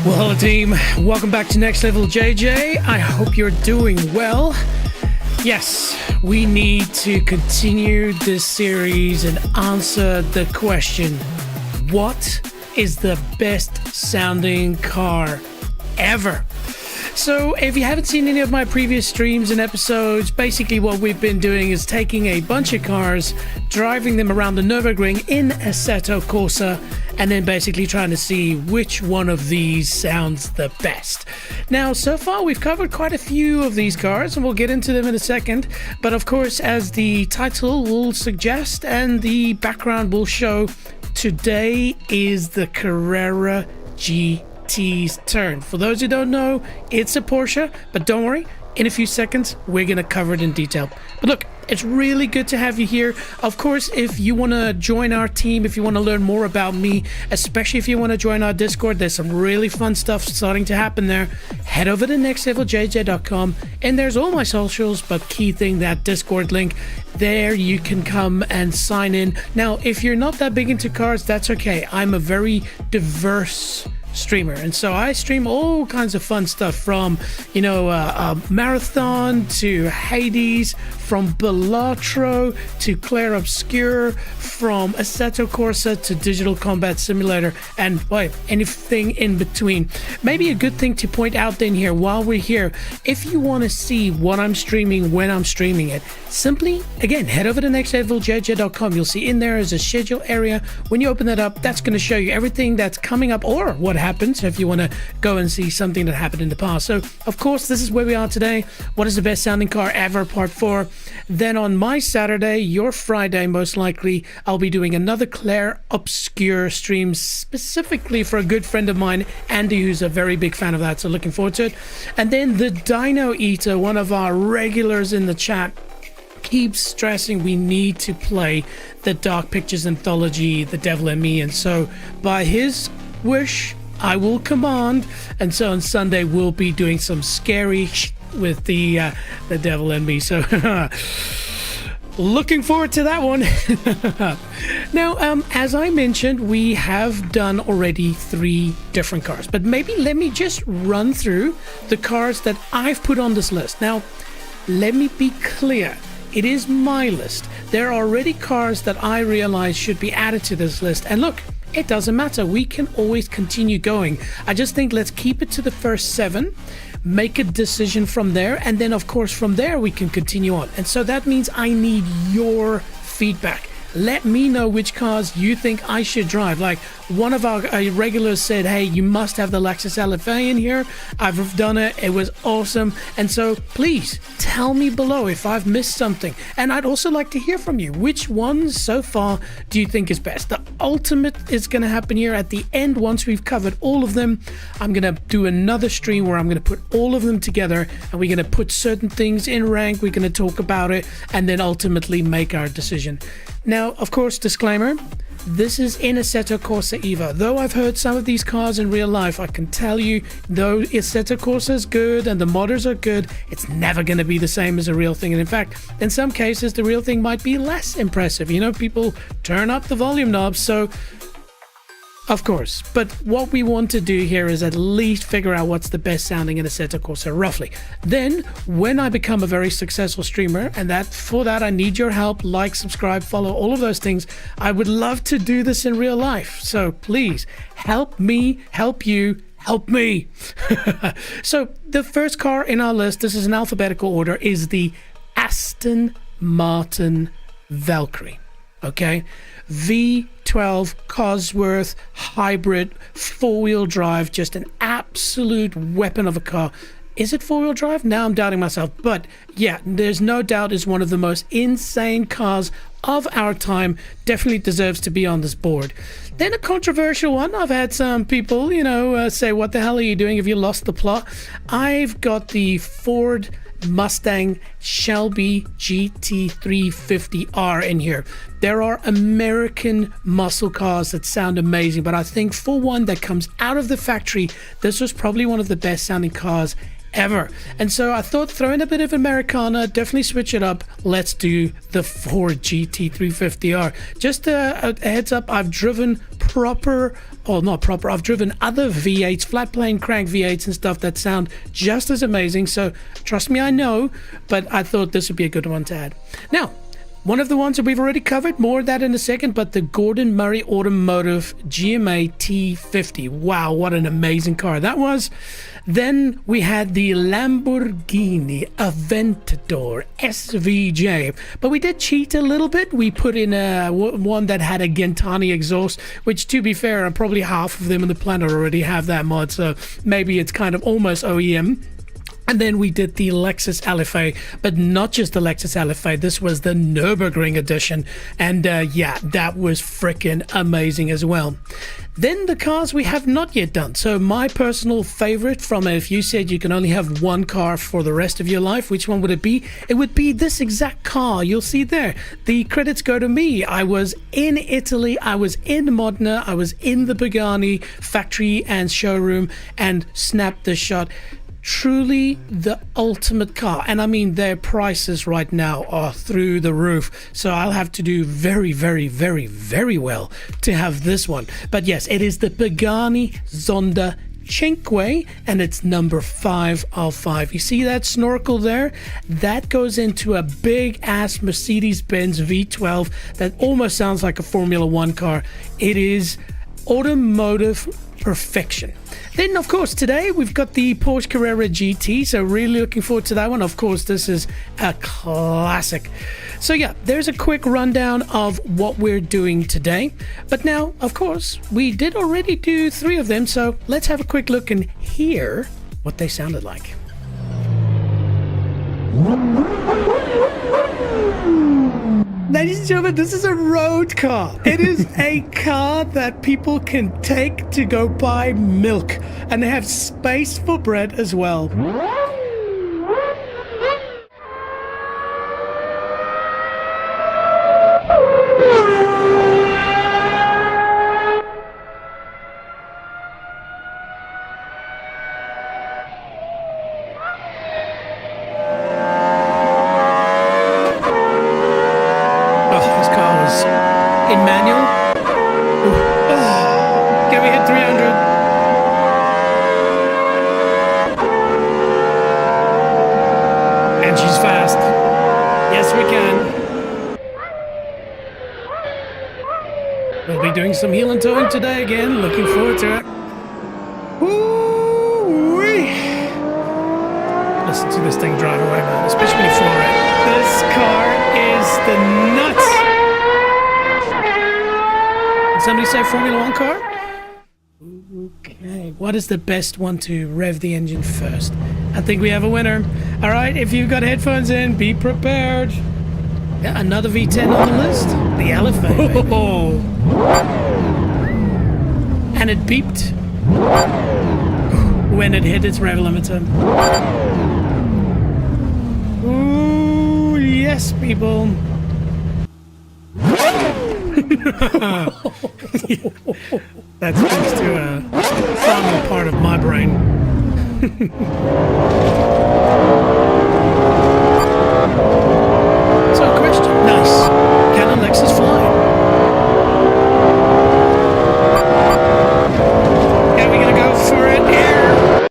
Well, hello team, welcome back to Next Level JJ. I hope you're doing well. Yes, we need to continue this series and answer the question, what is the best sounding car ever? So if you haven't seen any of my previous streams and episodes, basically what we've been doing is taking a bunch of cars, driving them around the Nürburgring in Assetto Corsa, and then basically trying to see which one of these sounds the best. Now, so far we've covered quite a few of these cars, and we'll get into them in a second. But of course, as the title will suggest and the background will show, today is the Carrera GT's turn. For those who don't know, it's a Porsche, but don't worry, in a few seconds we're gonna cover it in detail. But look, it's really good to have you here. Of course, if you want to join our team, if you want to learn more about me, especially if you want to join our Discord, there's some really fun stuff starting to happen there. Head over to nextleveljj.com, and there's all my socials, but key thing, that Discord link. There you can come and sign in. Now, if you're not that big into cars, that's okay. I'm a very diverse streamer, and so I stream all kinds of fun stuff, from Marathon to Hades, from Balatro to Claire Obscure, from Assetto Corsa to Digital Combat Simulator, and boy, anything in between. Maybe a good thing to point out then here while we're here, if you want to see what I'm streaming when I'm streaming it, simply again head over to nextleveljj.com. You'll see in there is a schedule area. When you open that up, that's going to show you everything that's coming up or what happens if you want to go and see something that happened in the past. So of course, this is where we are today. What is the best sounding car ever, part 4. Then on my Saturday, your Friday most likely, I'll be doing another Claire Obscure stream specifically for a good friend of mine, Andy, who's a very big fan of that, so looking forward to it. And then the Dino Eater, one of our regulars in the chat, keeps stressing we need to play the Dark Pictures anthology, The Devil and Me, and so by his wish I will command, and so on Sunday we'll be doing some scary with the devil in me. So looking forward to that one. Now, as I mentioned, we have done already 3 different cars, but maybe let me just run through the cars that I've put on this list. Now, let me be clear. It is my list. There are already cars that I realize should be added to this list. And look, it doesn't matter. We can always continue going. I just think let's keep it to the first 7. Make a decision from there, and then of course from there we can continue on. And so that means I need your feedback. Let me know which cars you think I should drive. Like one of our regulars said, hey, you must have the Lexus LFA in here. I've done it. It was awesome. And so please tell me below if I've missed something. And I'd also like to hear from you. Which ones so far do you think is best? The ultimate is going to happen here at the end. Once we've covered all of them, I'm going to do another stream where I'm going to put all of them together, and we're going to put certain things in rank. We're going to talk about it and then ultimately make our decision. Now, of course, disclaimer, this is in Assetto Corsa Evo. Though I've heard some of these cars in real life, I can tell you, though Assetto Corsa is good and the modders are good, it's never going to be the same as a real thing. And in fact, in some cases, the real thing might be less impressive. You know, people turn up the volume knobs, so of course. But what we want to do here is at least figure out what's the best sounding in Assetto Corsa, roughly. Then, when I become a very successful streamer, and for that I need your help, like, subscribe, follow, all of those things, I would love to do this in real life. So please, help me, help you, help me. So the first car in our list, this is in alphabetical order, is the Aston Martin Valkyrie. Okay? V12 Cosworth hybrid 4-wheel drive, just an absolute weapon of a car. Is it 4-wheel drive? Now I'm doubting myself, but yeah, there's no doubt it's one of the most insane cars of our time. Definitely deserves to be on this board. Then a controversial one. I've had some people, say, what the hell are you doing? Have you lost the plot? I've got the Ford Mustang Shelby GT350R in here. There are American muscle cars that sound amazing, but I think for one that comes out of the factory, this was probably one of the best sounding cars ever. And so I thought, throw in a bit of Americana, definitely switch it up. Let's do the Ford GT350R. Just a heads up, I've driven I've driven other V8s, flat plane crank V8s and stuff that sound just as amazing. So trust me, I know, but I thought this would be a good one to add. Now, one of the ones that we've already covered, more of that in a second, but the Gordon Murray Automotive GMA T50. Wow, what an amazing car that was. Then we had the Lamborghini Aventador SVJ, but we did cheat a little bit. We put in one that had a Gentani exhaust, which, to be fair, probably half of them on the planet already have that mod, so maybe it's kind of almost OEM. And then we did the Lexus LFA, but not just the Lexus LFA. This was the Nürburgring edition. And yeah, that was freaking amazing as well. Then the cars we have not yet done. So my personal favorite from if you said you can only have one car for the rest of your life, which one would it be? It would be this exact car. You'll see there. The credits go to me. I was in Italy. I was in Modena. I was in the Pagani factory and showroom and snapped the shot. Truly the ultimate car, and I mean their prices right now are through the roof, so I'll have to do very, very, very, very well to have this one. But yes, it is the Pagani Zonda Cinque, and it's number 5 of 5. You see that snorkel there? That goes into a big ass Mercedes-Benz V12 that almost sounds like a Formula 1 car. It is automotive perfection. Then, of course, today we've got the Porsche Carrera GT, so really looking forward to that one. Of course, this is a classic. So yeah, there's a quick rundown of what we're doing today. But now, of course, we did already do 3 of them, so let's have a quick look and hear what they sounded like. Ladies and gentlemen, this is a road car. It is a car that people can take to go buy milk, and they have space for bread as well. cars in manual. Oh, can we hit 300? And she's fast. Yes, we can. We'll be doing some heel and towing today again. Looking forward to it. Woo-wee. Listen to this thing drive away, man. Especially when you floor it. This car is the nuts. Did somebody say Formula 1 car? Okay. What is the best one to rev the engine first? I think we have a winner. All right. If you've got headphones in, be prepared. Yeah, another V10 on the list. The elephant. Oh. And it beeped when it hit its rev limiter. Ooh, yes, people. That speaks to a frontal part of my brain. So, question. Nice. Can a Lexus fly? Yeah, we're gonna go for it here.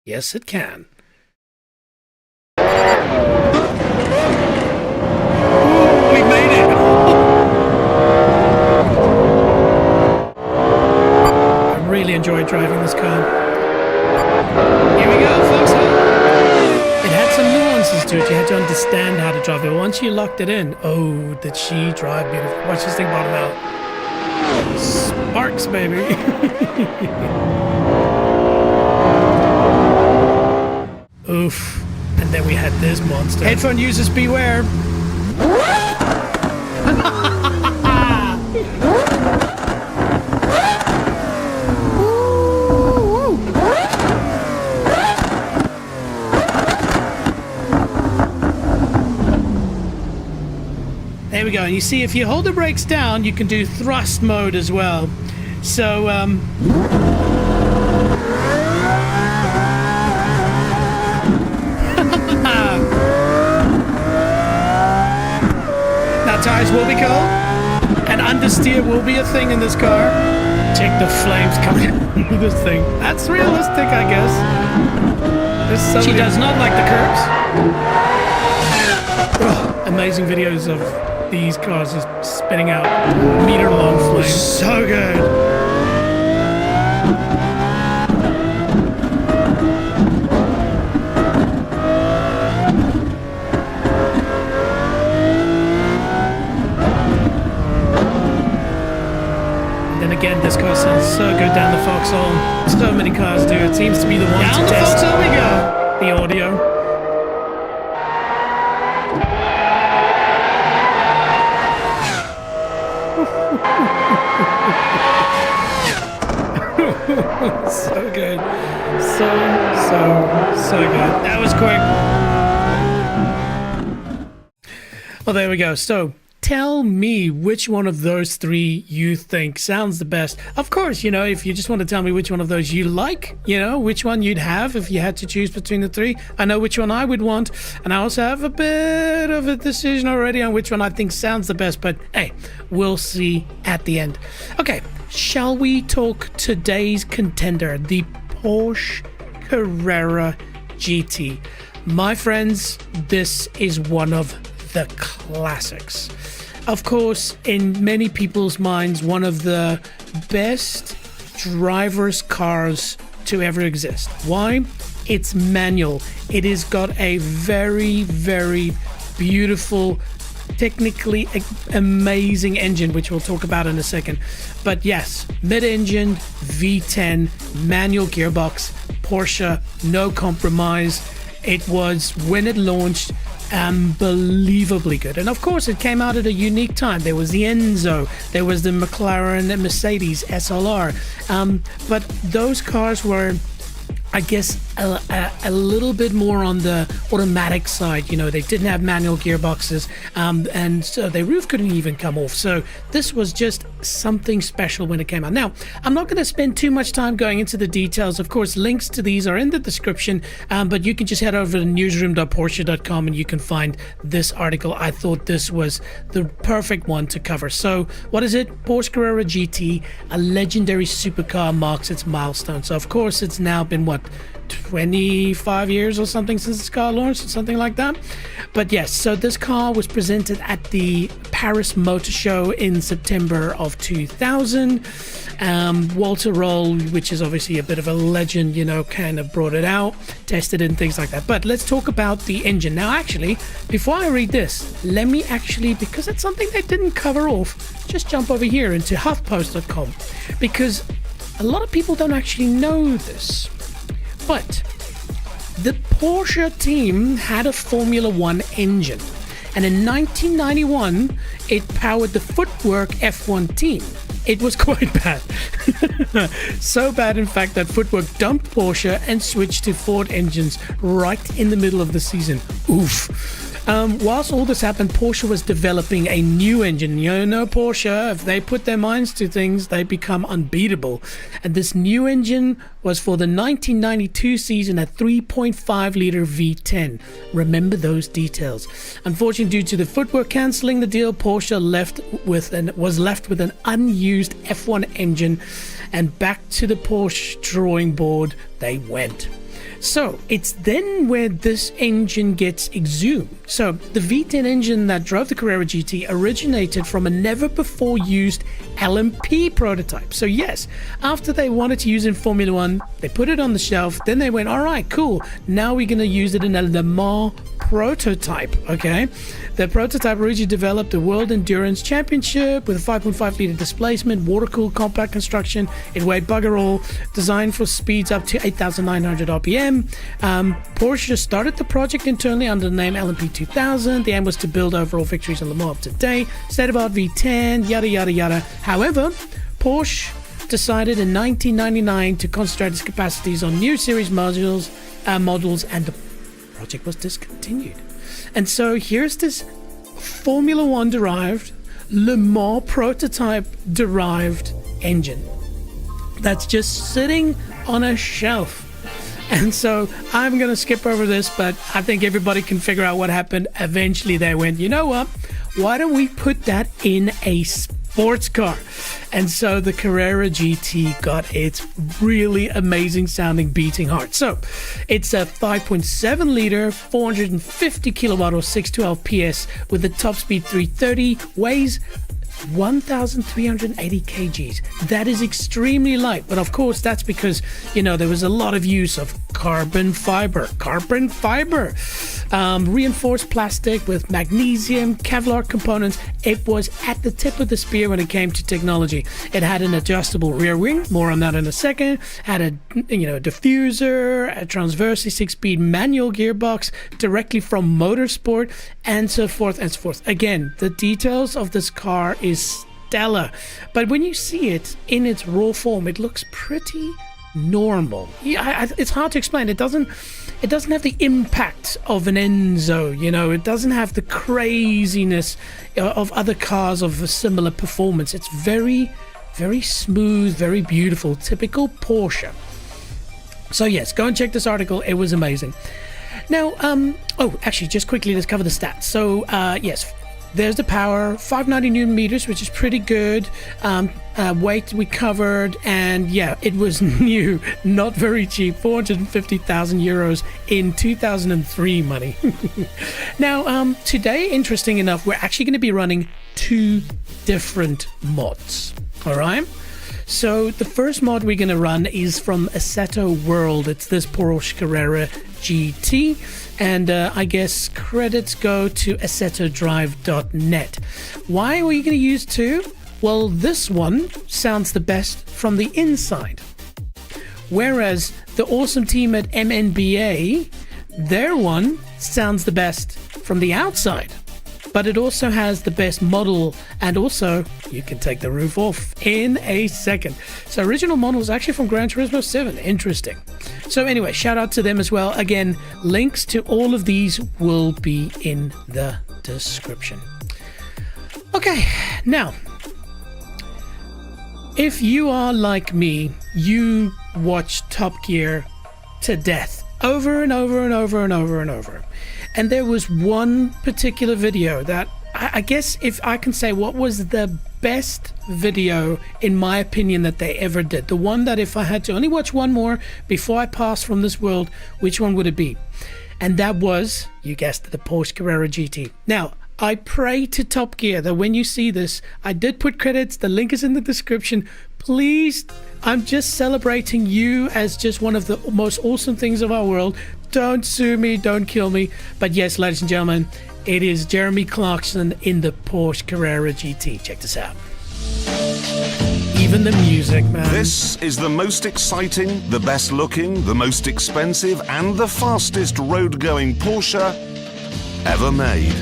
Yes, it can. Ooh, we made it. I really enjoyed driving this car. Here we go, folks. It had some nuances to it. You had to understand how to drive it. Once you locked it in, oh, did she drive beautiful. Watch this thing bottom out. Sparks, baby. Oof. And then we had this monster. Headphone users beware. There we go. And you see, if you hold the brakes down, you can do thrust mode as well. So, now tires will be cold, and understeer will be a thing in this car. Check the flames coming out of this thing. That's realistic, I guess. She does not like the curbs. Oh, amazing videos of these cars just spitting out meter-long flames. So good. And then again, this car sounds so good down the foxhole. So many cars do. It seems to be the one down to test. Down the foxhole we go. The audio. So good. So good. That was quick. Well, there we go. So tell me which one of those three you think sounds the best. Of course, if you just want to tell me which one of those you like, which one you'd have if you had to choose between the three. I know which one I would want, and I also have a bit of a decision already on which one I think sounds the best, but hey, we'll see at the end. Okay, shall we talk today's contender, the Porsche Carrera GT? My friends, this is one of the classics. Of course, in many people's minds, one of the best driver's cars to ever exist. Why? It's manual. It has got a very, very beautiful, technically amazing engine, which we'll talk about in a second. But yes, mid-engine, V10, manual gearbox, Porsche, no compromise. It was, when it launched, unbelievably good. And of course, it came out at a unique time. There was the Enzo, there was the McLaren and Mercedes SLR. But those cars were I guess a little bit more on the automatic side. You know, they didn't have manual gearboxes, and so their roof couldn't even come off. So this was just something special when it came out. Now, I'm not going to spend too much time going into the details. Of course, links to these are in the description, but you can just head over to newsroom.porsche.com and you can find this article. I thought this was the perfect one to cover. So what is it? Porsche Carrera GT, a legendary supercar, marks its milestone. So of course, it's now been what, 25 years or something since this car launched, or something like that. But yes, so this car was presented at the Paris Motor Show in September of 2000. Walter Roll, which is obviously a bit of a legend, you know, kind of brought it out, tested it and things like that. But let's talk about the engine. Now, actually, before I read this, let me actually, because it's something they didn't cover off, just jump over here into HuffPost.com, because a lot of people don't actually know this. But the Porsche team had a Formula One engine, and in 1991 it powered the Footwork F1 team. It was quite bad. So bad, in fact, that Footwork dumped Porsche and switched to Ford engines right in the middle of the season. Oof. Whilst all this happened, Porsche was developing a new engine. You know, Porsche, if they put their minds to things, they become unbeatable. And this new engine was for the 1992 season, a 3.5-liter V10. Remember those details. Unfortunately, due to the Footwork cancelling the deal, Porsche was left with an unused F1 engine, and back to the Porsche drawing board they went. So it's then where this engine gets exhumed. So the V10 engine that drove the Carrera GT originated from a never before used LMP prototype. So yes, after they wanted to use it in Formula One, they put it on the shelf. Then they went, all right, cool. Now we're going to use it in a Le Mans prototype. Okay, the prototype originally developed the World Endurance Championship with a 5.5 liter displacement, water-cooled compact construction. It weighed bugger all, designed for speeds up to 8,900 RPM. Porsche started the project internally under the name LMP 2000. The aim was to build overall victories on Le Mans up to date, state-of-the-art V10, yada yada yada. However, Porsche decided in 1999 to concentrate its capacities on new series models, and the project was discontinued. And so here's this Formula One derived, Le Mans prototype derived engine that's just sitting on a shelf. And so I'm going to skip over this, but I think everybody can figure out what happened. Eventually they went, you know what? Why don't we put that in a sports car? And so the Carrera GT got its really amazing sounding beating heart. So it's a 5.7 liter, 450 kilowatt or 612 PS with a top speed 330, weighs 1,380 kgs. That is extremely light, but of course that's because, you know, there was a lot of use of carbon fiber, reinforced plastic with magnesium, Kevlar components. It was at the tip of the spear when it came to technology. It had an adjustable rear wing, more on that in a second, had a diffuser, a transversely 6-speed manual gearbox directly from Motorsport, and so forth and so forth. Again, the details of this car is stellar, but when you see it in its raw form, it looks pretty normal. It's hard to explain. It doesn't have the impact of an Enzo, you know. It doesn't have the craziness of other cars of a similar performance. It's very, very smooth, very beautiful, typical Porsche. So yes, go and check this article. It was amazing. Now, actually, just quickly, let's cover the stats. So, yes, there's the power, 590 Newton meters, which is pretty good. Weight we covered, and yeah, it was new, not very cheap, 450,000 euros in 2003 money. Now, today, interesting enough, we're actually going to be running 2 different mods. All right. So the first mod we're going to run is from Assetto World. It's this Porsche Carrera GT, and I guess credits go to assettodrive.net. Why are we going to use 2? Well, this one sounds the best from the inside, whereas the awesome team at MNBA, their one sounds the best from the outside. But it also has the best model, and also you can take the roof off in a second. So original model is actually from Gran Turismo 7. Interesting. So anyway, shout out to them as well. Again, links to all of these will be in the description. Okay, now, if you are like me, you watch Top Gear to death over and over and over and over and over. And there was one particular video that I guess if I can say what was the best video in my opinion that they ever did, the one that if I had to only watch one more before I pass from this world, which one would it be? And that was, you guessed it, the Porsche Carrera GT. Now, I pray to Top Gear that when you see this, I did put credits, the link is in the description. Please, I'm just celebrating you as just one of the most awesome things of our world. Don't sue me, don't kill me. But yes, ladies and gentlemen, it is Jeremy Clarkson in the Porsche Carrera GT. Check this out. Even the music, man. This is the most exciting, the best looking, the most expensive, and the fastest road-going Porsche ever made.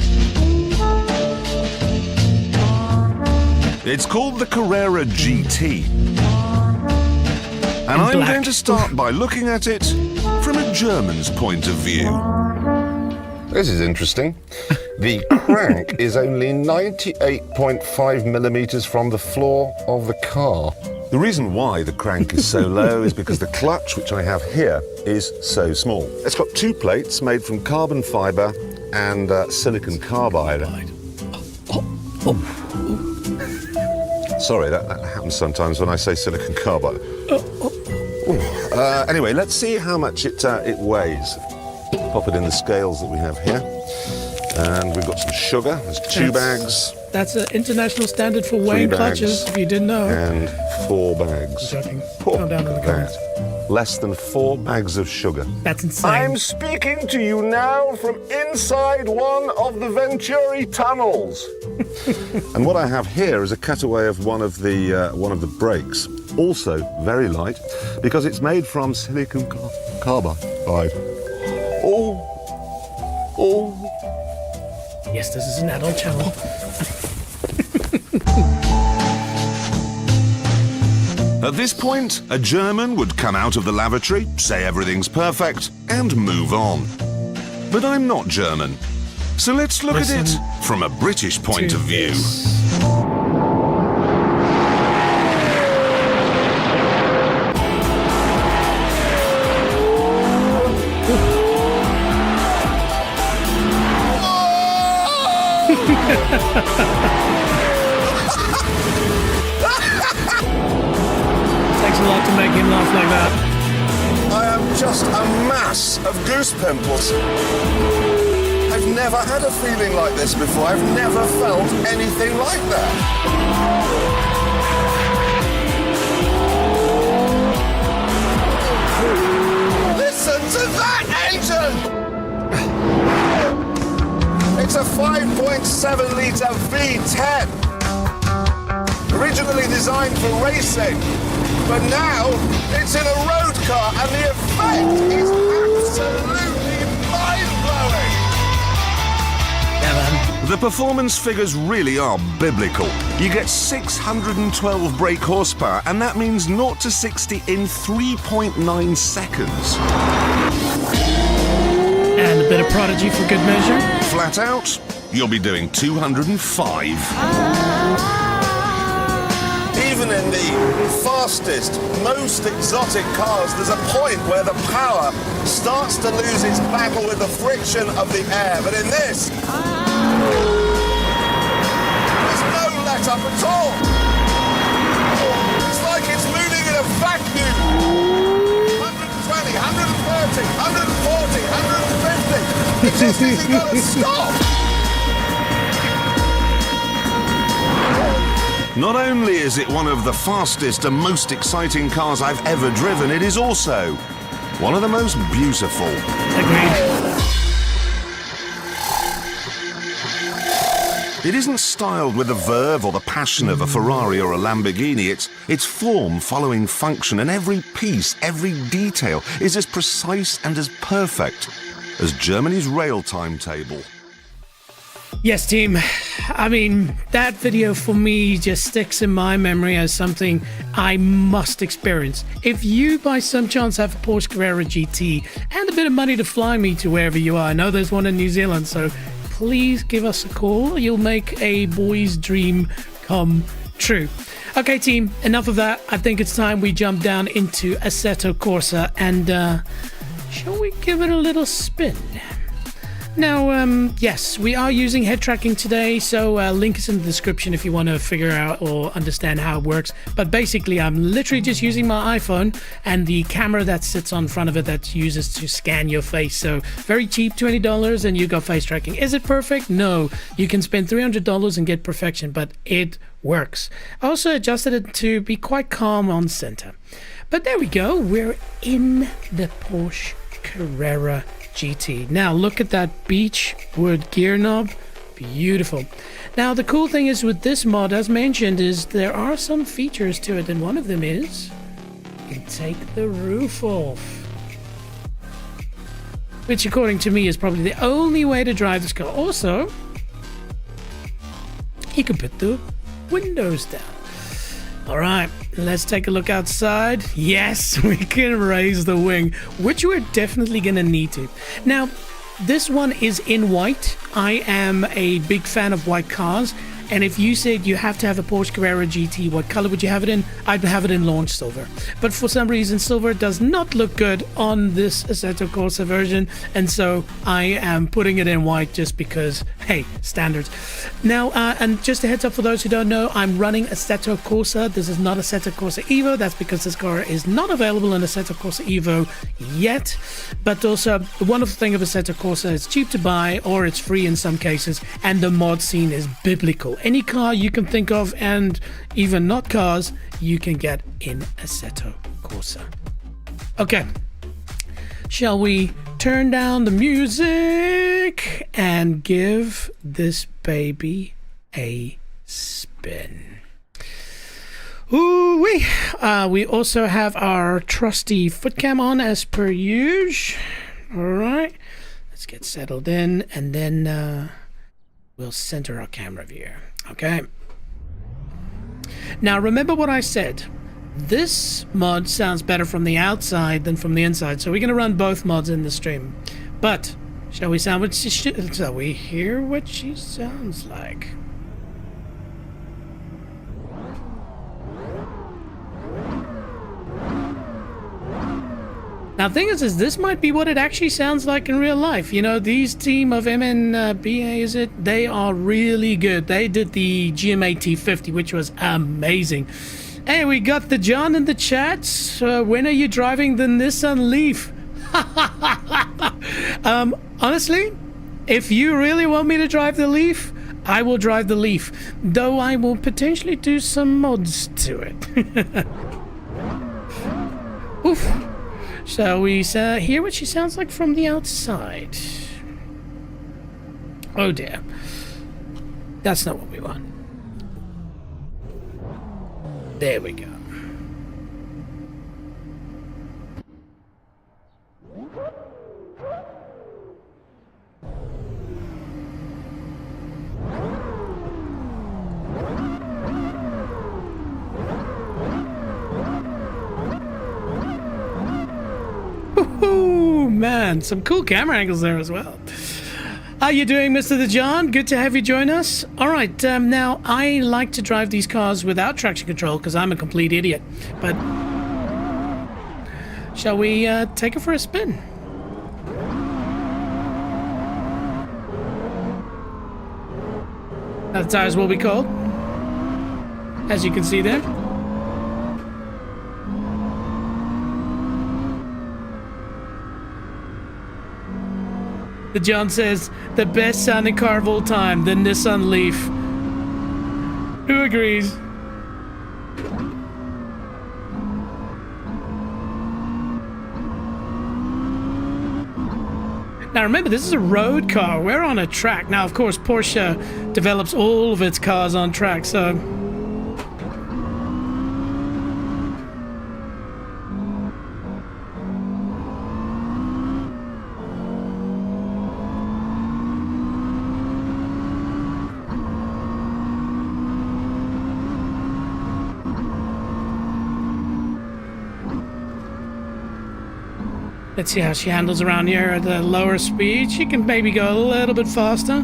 It's called the Carrera GT. And I'm going to start by looking at it from a German's point of view. This is interesting. The crank is only 98.5 millimeters from the floor of the car. The reason why the crank is so low is because the clutch, which I have here, is so small. It's got two plates made from carbon fiber and silicon carbide. Sorry, that happens sometimes when I say silicon carbide. Anyway, let's see how much it weighs. Pop it in the scales that we have here. And we've got some sugar. There's two bags. That's an international standard for weighing clutches, if you didn't know. And 4 bags. Calm down in the comments. Less than 4 bags of sugar. That's insane. I'm speaking to you now from inside one of the Venturi tunnels. And what I have here is a cutaway of one of the brakes. Also very light, because it's made from silicon carbide. Oh. Yes, this is an adult channel. At this point, a German would come out of the lavatory, say everything's perfect, and move on. But I'm not German. So let's look at it from a British point of view. Takes a lot to make him laugh like that. I am just a mass of goose pimples. I've never had a feeling like this before. I've never felt anything like that. Listen to that engine! It's a 5.7-litre V10. Originally designed for racing, but now it's in a road car and the effect is absolutely mind-blowing. Yeah, man. The performance figures really are biblical. You get 612 brake horsepower, and that means 0 to 60 in 3.9 seconds. And a bit of Prodigy for good measure. Flat out, you'll be doing 205. Even in the fastest, most exotic cars, there's a point where the power starts to lose its battle with the friction of the air. But in this, there's no let up at all. It's like it's moving in a vacuum. 120, 130, 140, 150. It just isn't going to stop. Not only is it one of the fastest and most exciting cars I've ever driven, it is also one of the most beautiful. Agreed. It isn't styled with the verve or the passion of a Ferrari or a Lamborghini. It's form following function, and every piece, every detail is as precise and as perfect as Germany's rail timetable. Yes, team. I mean, that video for me just sticks in my memory as something I must experience. If you by some chance have a Porsche Carrera GT and a bit of money to fly me to wherever you are, I know there's one in New Zealand, so please give us a call. You'll make a boy's dream come true. Okay, team, enough of that. I think it's time we jump down into Assetto Corsa and shall we give it a little spin? Now, yes, we are using head tracking today, so link is in the description if you want to figure out or understand how it works. But basically, I'm literally just using my iPhone and the camera that sits on front of it that uses to scan your face. So very cheap, $20, and you got face tracking. Is it perfect? No. You can spend $300 and get perfection, but it works. I also adjusted it to be quite calm on center. But there we go. We're in the Porsche Carrera GT. Now look at that beech wood gear knob. Beautiful. Now the cool thing is with this mod, as mentioned, is there are some features to it, and one of them is you can take the roof off, which according to me is probably the only way to drive this car. Also, you can put the windows down. All right, let's take a look outside. Yes, we can raise the wing, which we're definitely going to need to. Now, this one is in white. I am a big fan of white cars. And if you said you have to have a Porsche Carrera GT, what color would you have it in? I'd have it in launch silver. But for some reason, silver does not look good on this Assetto Corsa version. And so I am putting it in white just because, hey, standards. Now, and just a heads up for those who don't know, I'm running Assetto Corsa. This is not Assetto Corsa Evo. That's because this car is not available in Assetto Corsa Evo yet. But also, the wonderful thing of Assetto Corsa, it's cheap to buy or it's free in some cases. And the mod scene is biblical. Any car you can think of, and even not cars, you can get in Assetto Corsa. Okay, shall we turn down the music and give this baby a spin? Ooh-wee. We also have our trusty foot cam on as per usual. All right, let's get settled in, and then we'll center our camera view. Okay. Now remember what I said. This mod sounds better from the outside than from the inside, so we're going to run both mods in the stream. But shall we hear what she sounds like? Now, the thing is this might be what it actually sounds like in real life. You know, these team of MNBA, is it? They are really good. They did the GMA T50, which was amazing. Hey, we got the John in the chat. When are you driving the Nissan Leaf? Honestly, if you really want me to drive the Leaf, I will drive the Leaf. Though I will potentially do some mods to it. Oof. Shall we hear what she sounds like from the outside? Oh dear. That's not what we want. There we go. Man, some cool camera angles there as well. How you doing, Mr. The John? Good to have you join us. All right, now I like to drive these cars without traction control because I'm a complete idiot. But shall we take it for a spin? Now the tires will be cold, as you can see there. The John says, the best sounding car of all time, the Nissan Leaf. Who agrees? Now remember, this is a road car. We're on a track. Now, of course, Porsche develops all of its cars on track, so... Let's see how she handles around here at the lower speed. She can maybe go a little bit faster.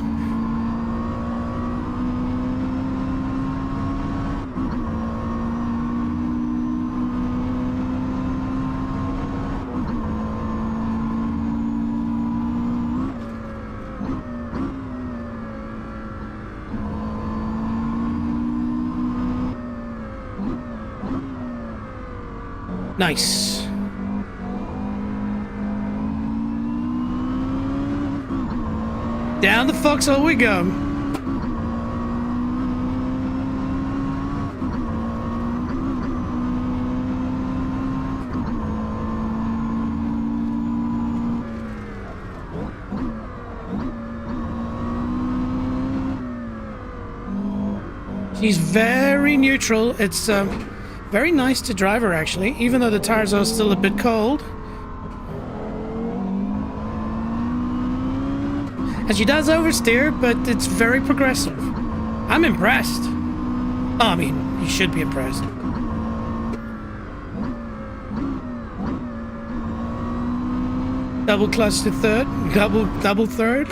Nice. Down the foxhole we go. She's very neutral. It's very nice to drive her, actually, even though the tires are still a bit cold. And she does oversteer, but it's very progressive. I'm impressed. Oh, I mean, you should be impressed. Double clutch to third, double third.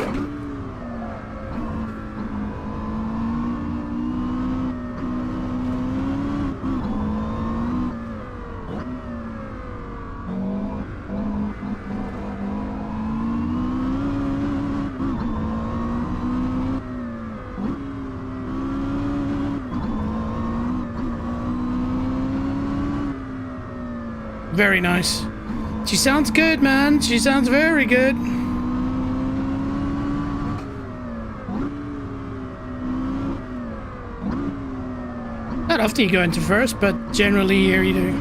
Very nice. She sounds good, man. She sounds very good. Not often you go into first, but generally here you do.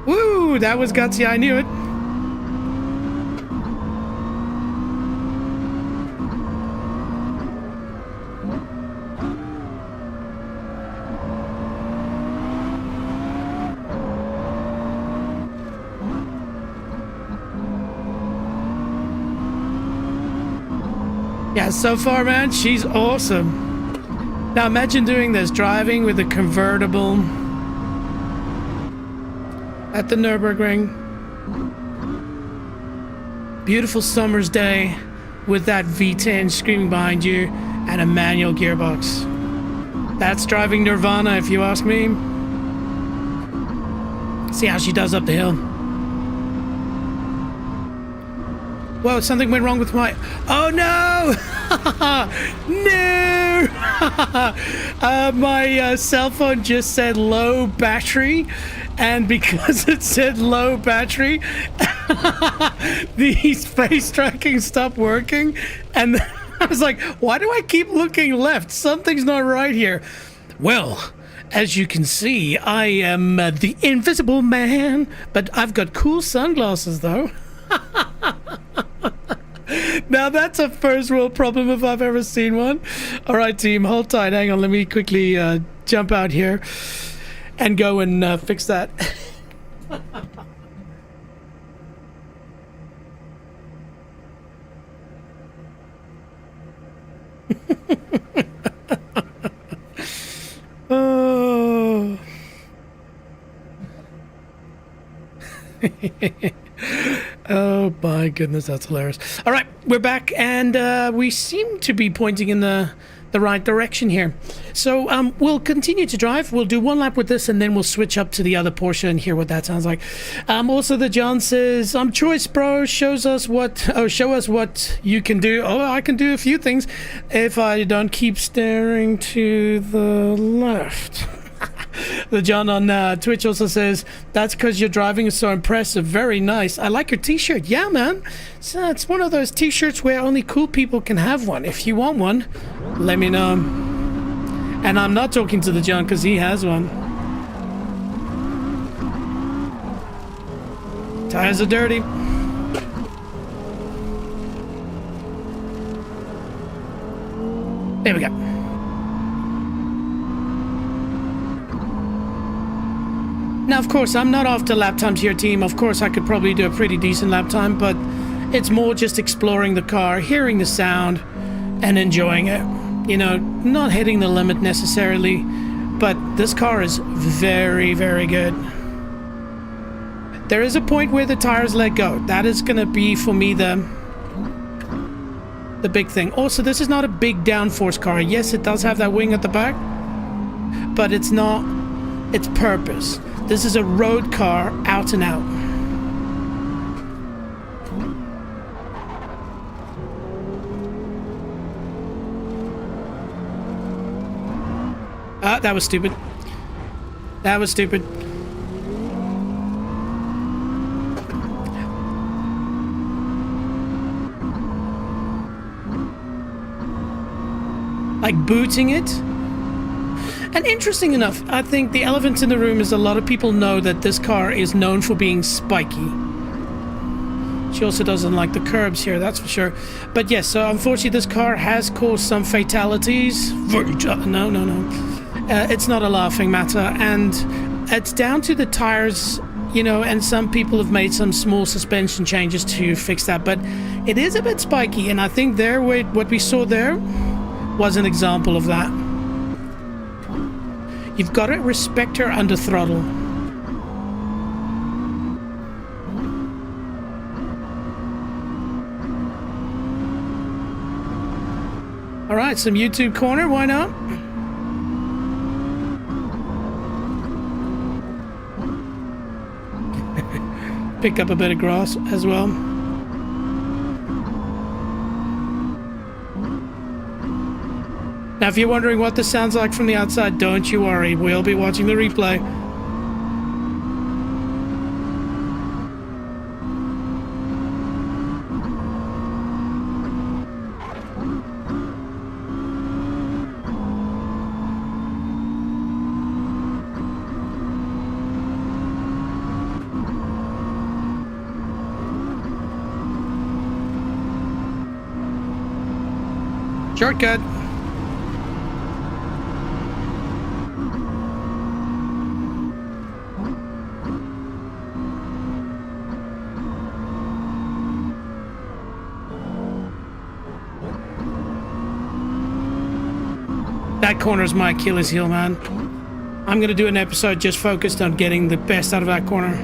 Woo! That was gutsy. I knew it. Yeah, so far, man, she's awesome. Now imagine doing this, driving with a convertible at the Nürburgring. Beautiful summer's day with that V10 screaming behind you and a manual gearbox. That's driving Nirvana, if you ask me. See how she does up the hill. Whoa, something went wrong with my... Oh, no! No! My cell phone just said low battery, and because it said low battery, the space tracking stopped working, and I was like, why do I keep looking left? Something's not right here. Well, as you can see, I am the invisible man, but I've got cool sunglasses, though. Now that's a first world problem if I've ever seen one. All right, team, hold tight. Hang on, let me quickly jump out here and go and fix that. Oh. Oh my goodness, that's hilarious. All right, we're back, and we seem to be pointing in the right direction here. So we'll continue to drive. We'll do one lap with this, and then we'll switch up to the other Porsche and hear what that sounds like. Also, the John says, Choice Bro shows us what... Oh, show us what you can do. Oh, I can do a few things if I don't keep staring to the left. The John on Twitch also says, that's because your driving is so impressive. Very nice. I like your t-shirt. Yeah, man. So it's one of those t-shirts where only cool people can have one. If you want one, let me know. And I'm not talking to the John because he has one. Tires are dirty. There we go. Now, of course, I'm not after lap times here, team. Of course, I could probably do a pretty decent lap time, but it's more just exploring the car, hearing the sound, and enjoying it. You know, not hitting the limit necessarily, but this car is very, very good. There is a point where the tires let go. That is going to be, for me, the big thing. Also, this is not a big downforce car. Yes, it does have that wing at the back, but it's not its purpose. This is a road car, out and out. Ah, that was stupid. That was stupid. Like booting it. And interesting enough, I think the elephant in the room is a lot of people know that this car is known for being spiky. She also doesn't like the curbs here, that's for sure. But yes, so unfortunately this car has caused some fatalities. No. It's not a laughing matter, and it's down to the tires, you know, and some people have made some small suspension changes to fix that, but it is a bit spiky, and I think there, what we saw there was an example of that. You've got to respect her under throttle. All right, some YouTube corner, why not? Pick up a bit of grass as well. Now, if you're wondering what this sounds like from the outside, don't you worry. We'll be watching the replay. Shortcut. That corner's my Achilles heel, man. I'm gonna do an episode just focused on getting the best out of that corner.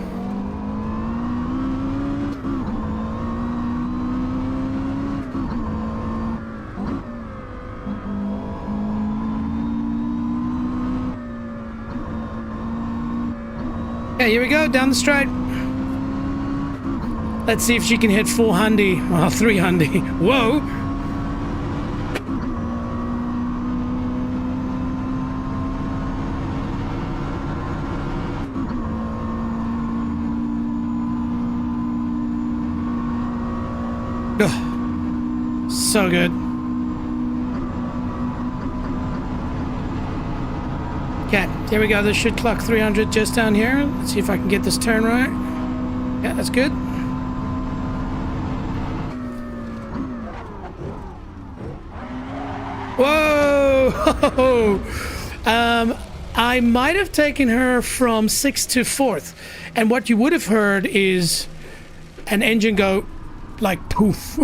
Okay, here we go, down the straight. Let's see if she can hit 400. Well, 300. Whoa! Oh, so good. Okay, here we go. This should clock 300 just down here. Let's see if I can get this turn right. Yeah, that's good. Whoa! I might have taken her from 6th to 4th. And what you would have heard is an engine go like poof.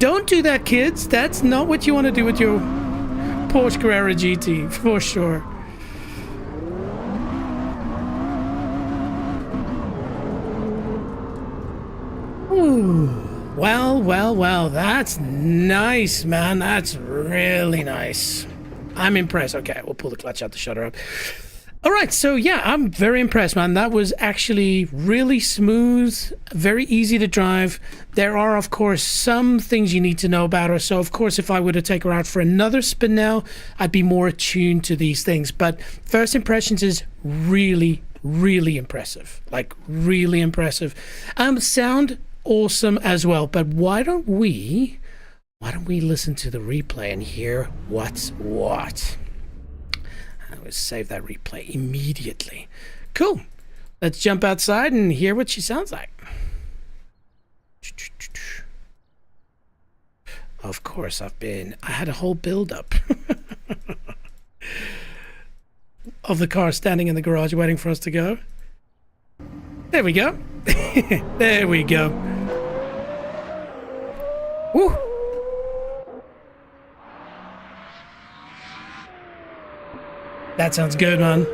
Don't do that, kids. That's not what you want to do with your Porsche Carrera GT, for sure. Ooh. Well, that's nice, man. That's really nice. I'm impressed. Okay, we'll pull the clutch out to shut her up. All right, so yeah, I'm very impressed, man. That was actually really smooth, very easy to drive. There are, of course, some things you need to know about her. So, of course, if I were to take her out for another spin now, I'd be more attuned to these things. But first impressions is really, really impressive. Like, really impressive. Sound awesome as well. But why don't we listen to the replay and hear what's what? I will save that replay immediately. Cool. Let's jump outside and hear what she sounds like. Of course, I had a whole build-up of the car standing in the garage waiting for us to go. There we go. There we go. Woo! That sounds good, man.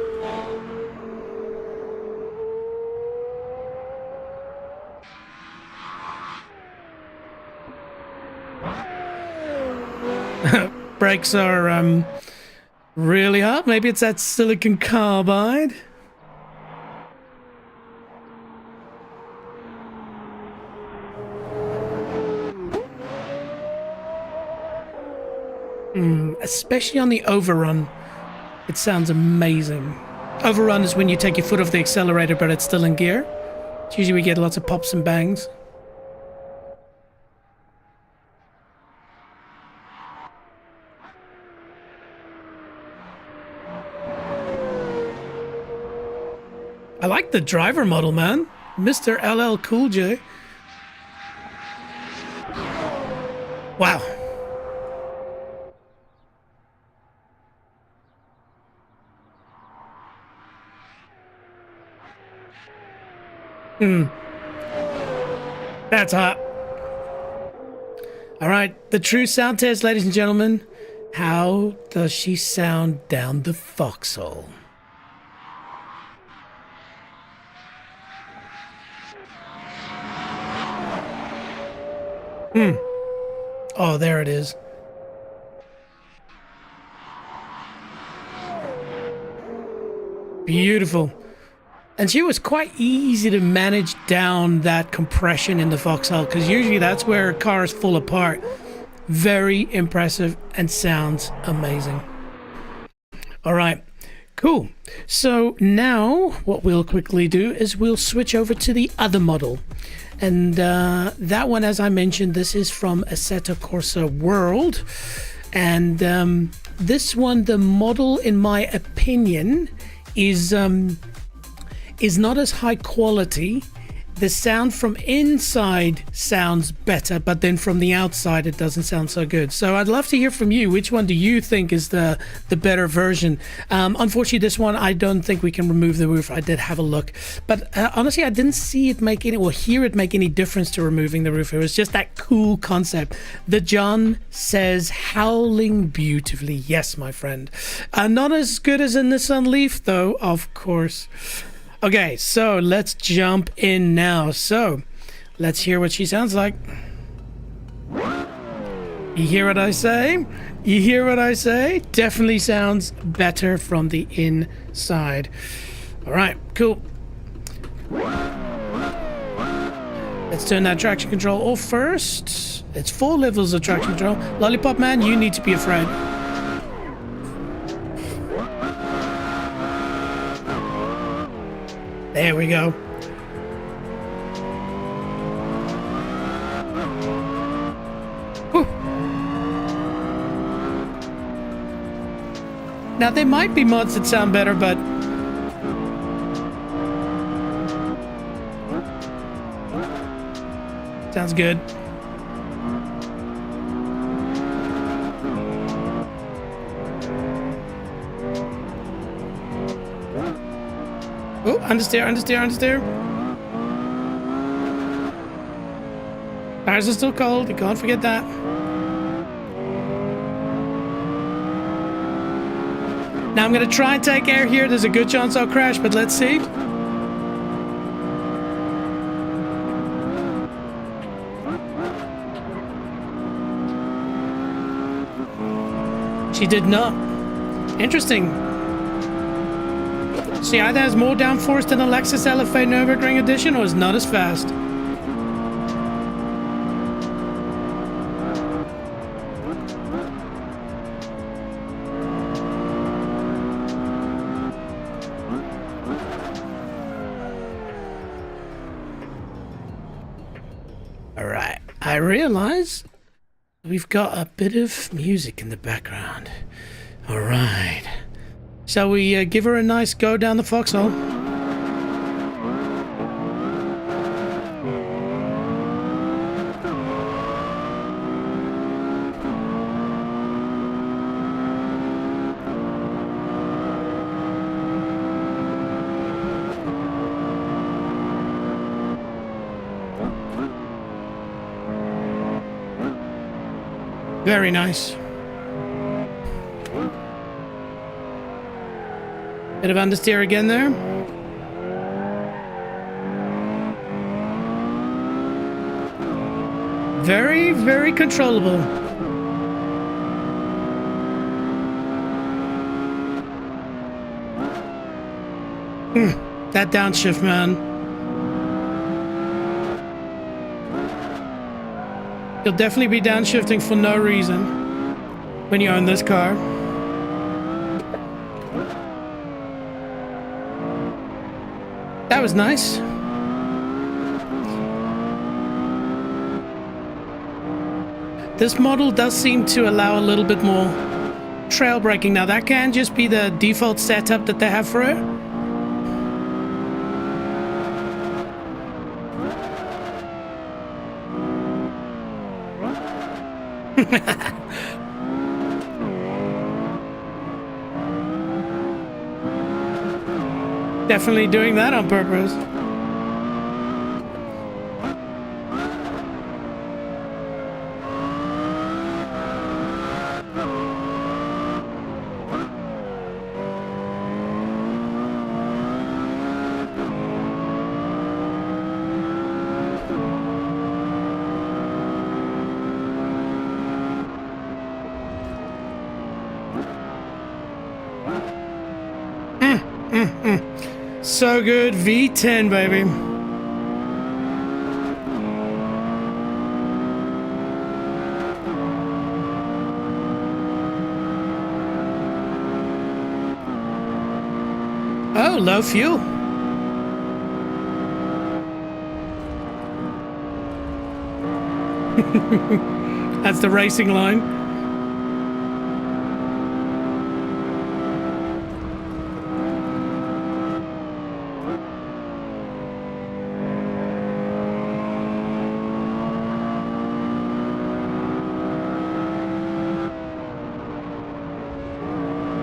brakes are really hot. Maybe it's that silicon carbide. Especially on the overrun, it sounds amazing. Overrun is when you take your foot off the accelerator, but it's still in gear. It's usually we get lots of pops and bangs. I like the driver model, man. Mr. LL Cool J. Wow. That's hot. All right, the true sound test, ladies and gentlemen. How does she sound down the foxhole? Oh, there it is. Beautiful. And she was quite easy to manage down that compression in the foxhole, because usually that's where cars fall apart. Very impressive and sounds amazing. All right, cool. So now what we'll quickly do is we'll switch over to the other model. And that one, as I mentioned, this is from Assetto Corsa World. And this one, the model, in my opinion, is not as high quality. The sound from inside sounds better, but then from the outside it doesn't sound so good. So I'd love to hear from you. Which one do you think is the better version? Unfortunately, this one, I don't think we can remove the roof. I did have a look, but honestly, I didn't see it make any, or hear it make any difference to removing the roof. It was just that cool concept. The John says howling beautifully. Yes, my friend. Not as good as a Nissan Leaf, though, of course. Okay, so let's jump in now. So let's hear what she sounds like. You hear what I say? You hear what I say? Definitely sounds better from the inside. All right, cool. Let's turn that traction control off first. It's 4 levels of traction control. Lollipop Man, you need to be afraid. There we go. Whew. Now, there might be mods that sound better, but sounds good. Oh, understeer, understeer, understeer. Tires are still cold, you can't forget that. Now I'm gonna try and take air here. There's a good chance I'll crash, but let's see. She did not. Interesting. She either has more downforce than a Lexus LFA Nürburgring edition, or is not as fast. All right, I realize we've got a bit of music in the background. All right. Shall we give her a nice go down the foxhole? Very nice. Bit of understeer again there. Very, very controllable. That downshift, man. You'll definitely be downshifting for no reason when you own this car. That was nice. This model does seem to allow a little bit more trail braking. Now that can just be the default setup that they have for it. Definitely doing that on purpose. So good. V10, baby. Oh, low fuel. That's the racing line.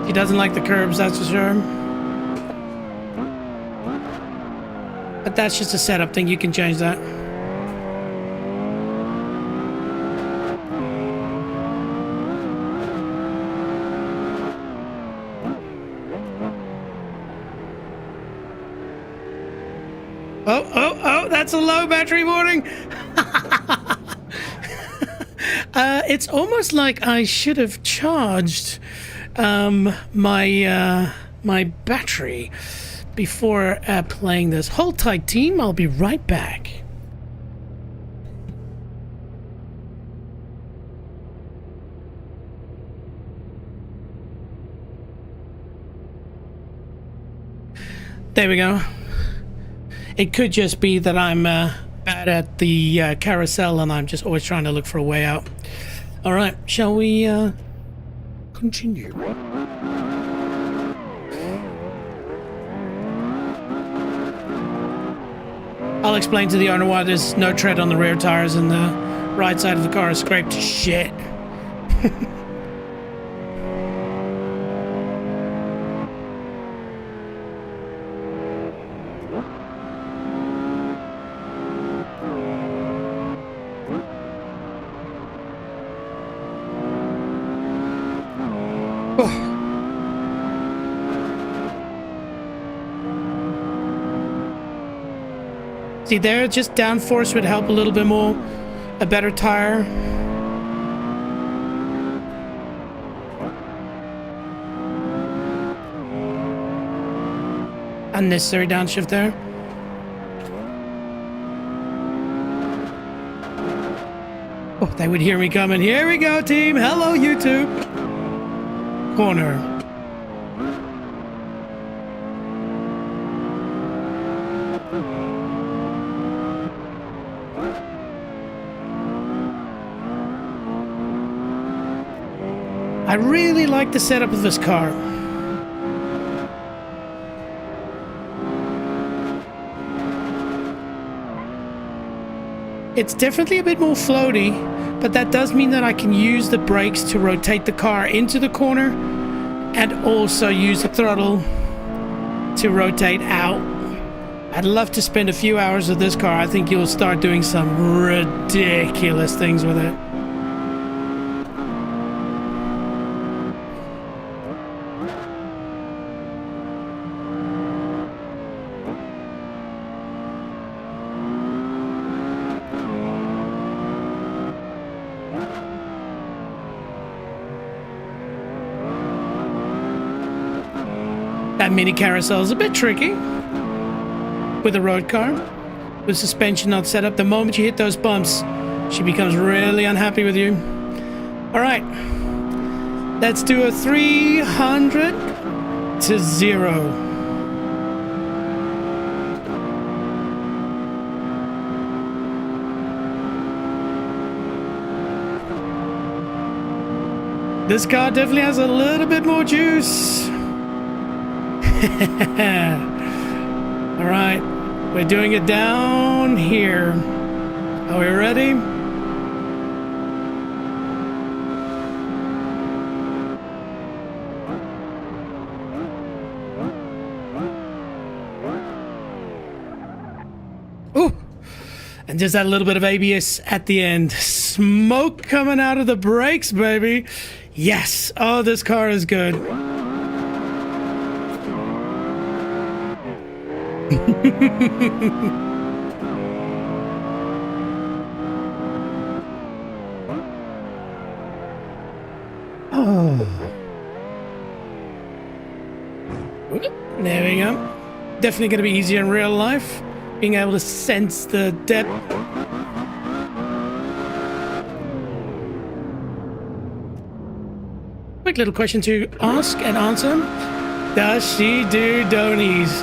He doesn't like the curbs, that's for sure. But that's just a setup thing. You can change that. Oh, that's a low battery warning. It's almost like I should have charged my battery before playing this. Hold tight, team. I'll be right back. There we go. It could just be that I'm bad at the carousel and I'm just always trying to look for a way out. All right, shall we continue? I'll explain to the owner why there's no tread on the rear tires and the right side of the car is scraped to shit. See there, just downforce would help a little bit more. A better tire. Unnecessary downshift there. Oh, they would hear me coming. Here we go, team. Hello, YouTube. Corner. I really like the setup of this car. It's definitely a bit more floaty, but that does mean that I can use the brakes to rotate the car into the corner and also use the throttle to rotate out. I'd love to spend a few hours with this car. I think you'll start doing some ridiculous things with it. That mini carousel is a bit tricky with a road car. With suspension not set up, the moment you hit those bumps, she becomes really unhappy with you. All right, let's do a 300 to 0. This car definitely has a little bit more juice. All right, we're doing it down here. Are we ready? Ooh, and just that little bit of ABS at the end. Smoke coming out of the brakes, baby. Yes. Oh, this car is good. Oh. There we go. Definitely going to be easier in real life. Being able to sense the depth. Quick little question to ask and answer. Does she do donies?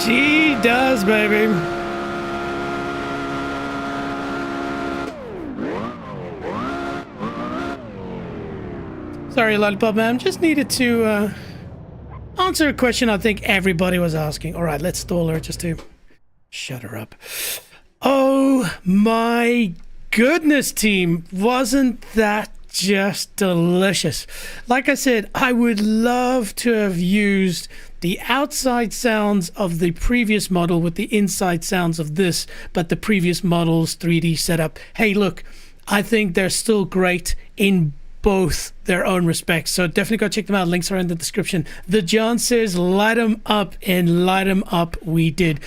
She does, baby. Sorry, Lollipop Man. Just needed to answer a question I think everybody was asking. All right, let's stall her just to shut her up. Oh my goodness, team. Wasn't that just delicious? Like I said, I would love to have used the outside sounds of the previous model with the inside sounds of this, but the previous model's 3D setup. Hey, look, I think they're still great in both their own respects, so definitely go check them out. Links are in the description. The John says light them up, and light them up we did.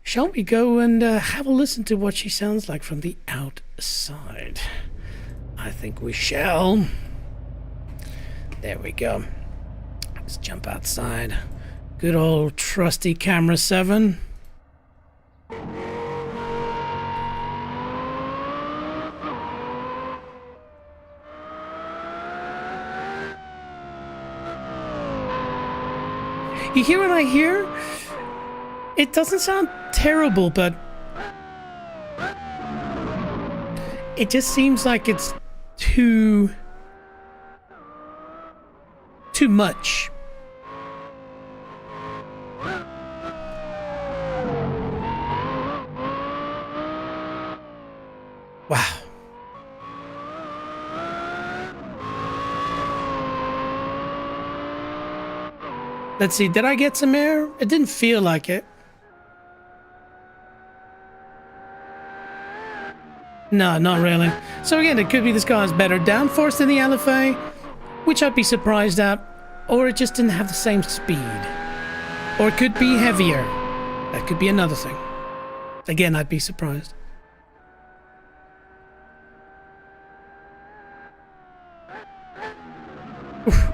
Shall we go and have a listen to what she sounds like from the outside? I think we shall. There we go. Let's jump outside. Good old trusty camera 7. You hear what I hear? It doesn't sound terrible, but it just seems like it's too much. Wow. Let's see, did I get some air? It didn't feel like it. No, not really. So again, it could be this car has better downforce than the LFA, which I'd be surprised at, or it just didn't have the same speed. Or it could be heavier. That could be another thing. Again, I'd be surprised. Oof.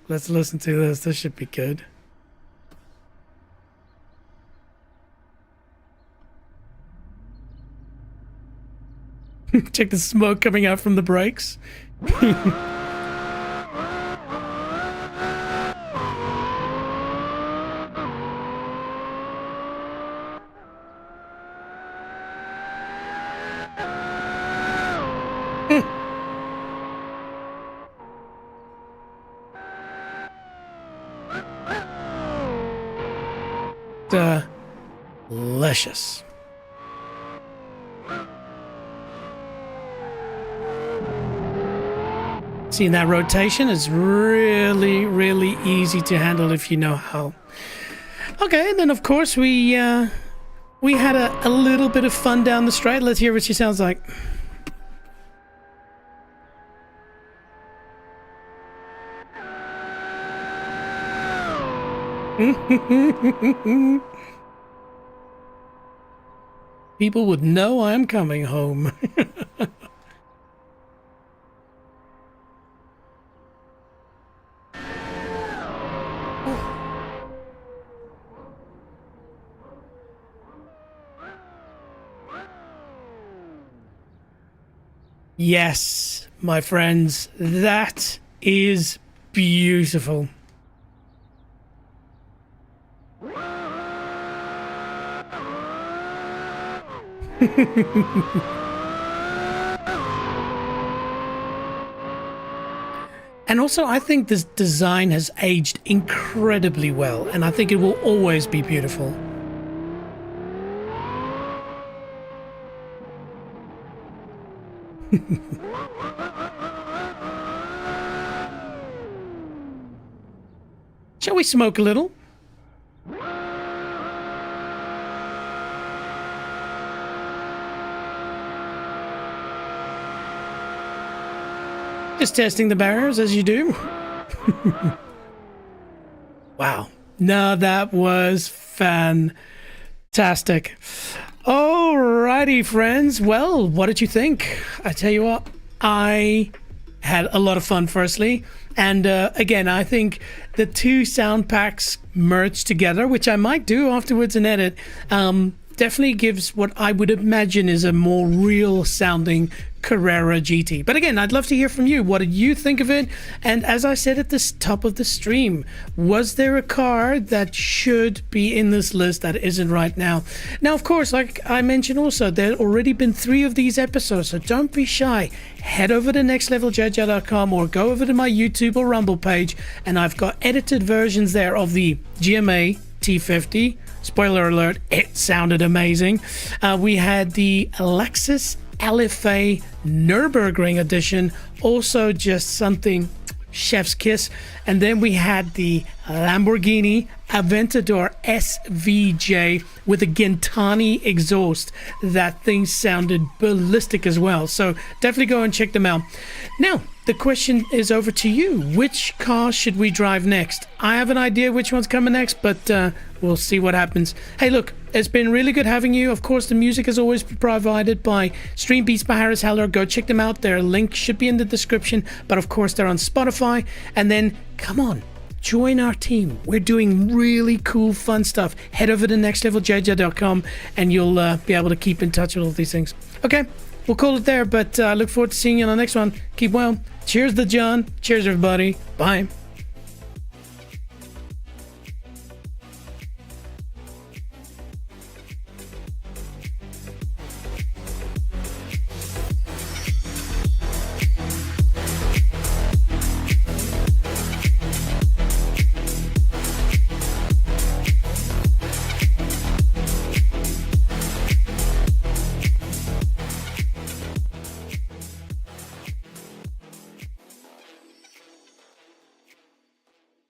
Let's listen to this. This should be good. Check the smoke coming out from the brakes. Delicious. Seeing that rotation is really, really easy to handle if you know how. Okay, and then of course we had a little bit of fun down the straight. Let's hear what she sounds like. People would know I'm coming home. Yes, my friends, that is beautiful. And also, I think this design has aged incredibly well, and I think it will always be beautiful. Shall we smoke a little? Just testing the barriers as you do. Wow. No, that was fantastic. Alrighty, friends. Well, what did you think? I tell you what, I had a lot of fun, firstly. And again, I think the two sound packs merged together, which I might do afterwards and edit, definitely gives what I would imagine is a more real sounding Carrera GT. But again, I'd love to hear from you. What did you think of it? And as I said at the top of the stream, was there a car that should be in this list that isn't right now? Now, of course, like I mentioned also, there have already been 3 of these episodes, so don't be shy. Head over to nextleveljj.com or go over to my YouTube or Rumble page, and I've got edited versions there of the GMA T50. Spoiler alert, it sounded amazing. We had the Lexus LFA Nurburgring edition, also just something chef's kiss. And then we had the Lamborghini Aventador SVJ with a Gentani exhaust. That thing sounded ballistic as well, so definitely go and check them out. Now the question is over to you. Which car should we drive next? I have an idea which one's coming next, but we'll see what happens. Hey, look, it's been really good having you. Of course, the music is always provided by Stream Beats by Harris Heller. Go check them out. Their link should be in the description, but of course they're on Spotify. And then come on, join our team. We're doing really cool, fun stuff. Head over to nextleveljj.com and you'll be able to keep in touch with all these things. Okay, we'll call it there, but I look forward to seeing you on the next one. Keep well. Cheers to John. Cheers, everybody. Bye.